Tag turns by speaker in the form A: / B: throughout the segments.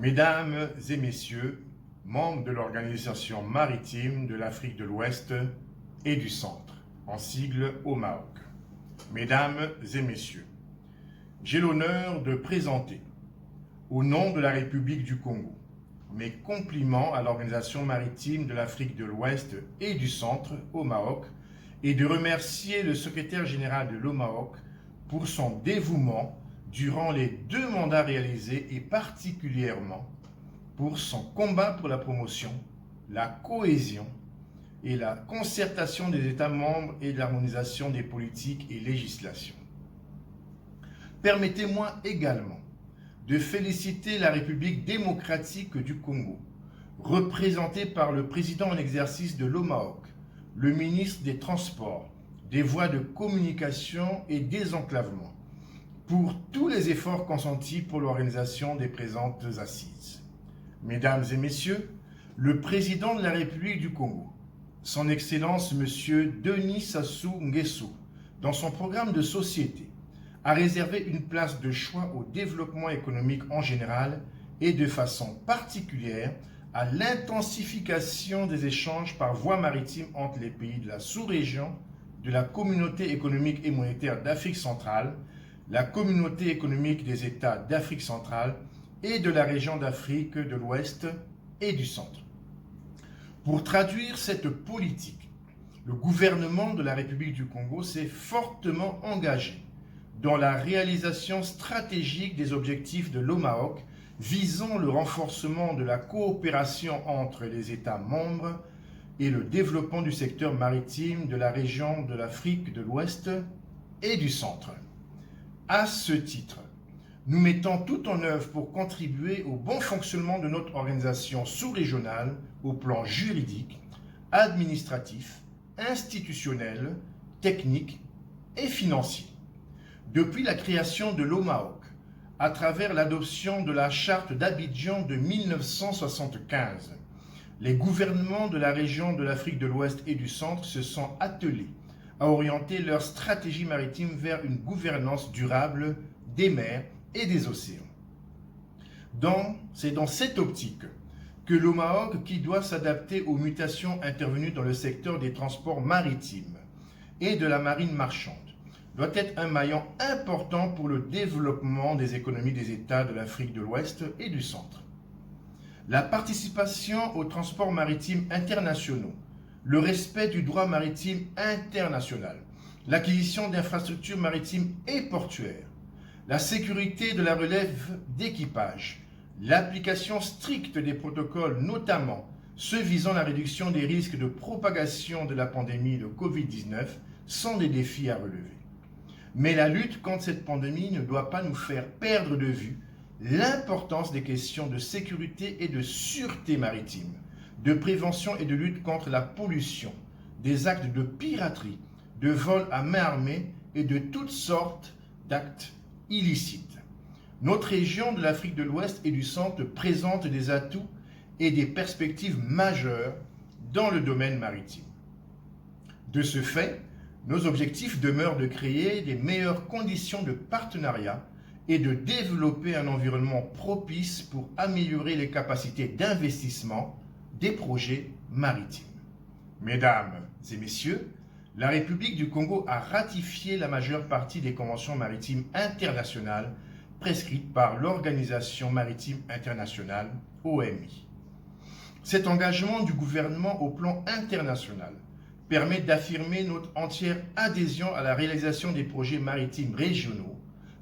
A: Mesdames et messieurs, membres de l'Organisation maritime de l'Afrique de l'Ouest et du Centre, en sigle OMAOC. Mesdames et messieurs, j'ai l'honneur de présenter, au nom de la République du Congo, mes compliments à l'Organisation maritime de l'Afrique de l'Ouest et du Centre, OMAOC, et de remercier le secrétaire général de l'OMAOC pour son dévouement durant les 2 mandats réalisés et particulièrement pour son combat pour la promotion, la cohésion et la concertation des États membres et de l'harmonisation des politiques et législations. Permettez-moi également de féliciter la République démocratique du Congo, représentée par le président en exercice de l'OMAOC, le ministre des Transports, des Voies de communication et désenclavement, pour tous les efforts consentis pour l'organisation des présentes assises. Mesdames et messieurs, le président de la République du Congo, son Excellence M. Denis Sassou Nguesso, dans son programme de société, a réservé une place de choix au développement économique en général et de façon particulière à l'intensification des échanges par voie maritime entre les pays de la sous-région, de la Communauté économique et monétaire d'Afrique centrale, la Communauté économique des États d'Afrique centrale et de la région d'Afrique de l'Ouest et du Centre. Pour traduire cette politique, le gouvernement de la République du Congo s'est fortement engagé dans la réalisation stratégique des objectifs de l'OMAOC visant le renforcement de la coopération entre les États membres et le développement du secteur maritime de la région de l'Afrique de l'Ouest et du Centre. À ce titre, nous mettons tout en œuvre pour contribuer au bon fonctionnement de notre organisation sous-régionale au plan juridique, administratif, institutionnel, technique et financier. Depuis la création de l'OMAOC, à travers l'adoption de la charte d'Abidjan de 1975, les gouvernements de la région de l'Afrique de l'Ouest et du Centre se sont attelés à orienter leur stratégie maritime vers une gouvernance durable des mers et des océans. C'est dans cette optique que l'OMAOC, qui doit s'adapter aux mutations intervenues dans le secteur des transports maritimes et de la marine marchande, doit être un maillon important pour le développement des économies des États de l'Afrique de l'Ouest et du Centre. La participation aux transports maritimes internationaux, le respect du droit maritime international, l'acquisition d'infrastructures maritimes et portuaires, la sécurité de la relève d'équipage, l'application stricte des protocoles, notamment ceux visant la réduction des risques de propagation de la pandémie de Covid-19, sont des défis à relever. Mais la lutte contre cette pandémie ne doit pas nous faire perdre de vue l'importance des questions de sécurité et de sûreté maritime, de prévention et de lutte contre la pollution, des actes de piraterie, de vol à main armée et de toutes sortes d'actes illicites. Notre région de l'Afrique de l'Ouest et du Centre présente des atouts et des perspectives majeures dans le domaine maritime. De ce fait, nos objectifs demeurent de créer des meilleures conditions de partenariat et de développer un environnement propice pour améliorer les capacités d'investissement des projets maritimes. Mesdames et messieurs, la République du Congo a ratifié la majeure partie des conventions maritimes internationales prescrites par l'Organisation maritime internationale, OMI. Cet engagement du gouvernement au plan international permet d'affirmer notre entière adhésion à la réalisation des projets maritimes régionaux,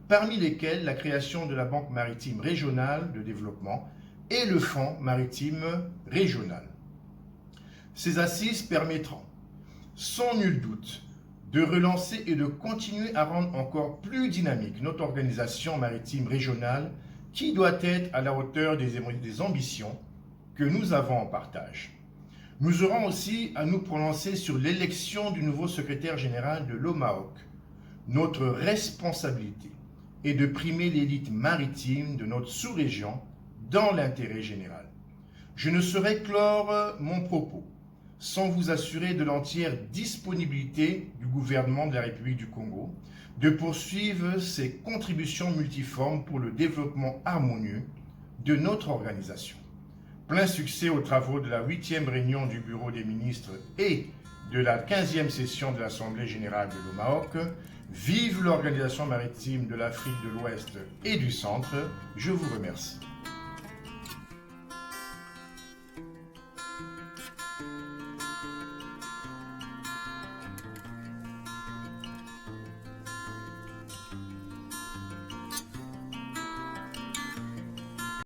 A: parmi lesquels la création de la Banque maritime régionale de développement et le Fonds maritime régional. Ces assises permettront, sans nul doute, de relancer et de continuer à rendre encore plus dynamique notre organisation maritime régionale qui doit être à la hauteur des ambitions que nous avons en partage. Nous aurons aussi à nous prononcer sur l'élection du nouveau secrétaire général de l'OMAOC. Notre responsabilité est de primer l'élite maritime de notre sous-région dans l'intérêt général. Je ne saurais clore mon propos sans vous assurer de l'entière disponibilité du gouvernement de la République du Congo de poursuivre ses contributions multiformes pour le développement harmonieux de notre organisation. Plein succès aux travaux de la 8e réunion du Bureau des ministres et de la 15e session de l'Assemblée générale de l'OMAOC. Vive l'Organisation maritime de l'Afrique de l'Ouest et du Centre. Je vous remercie.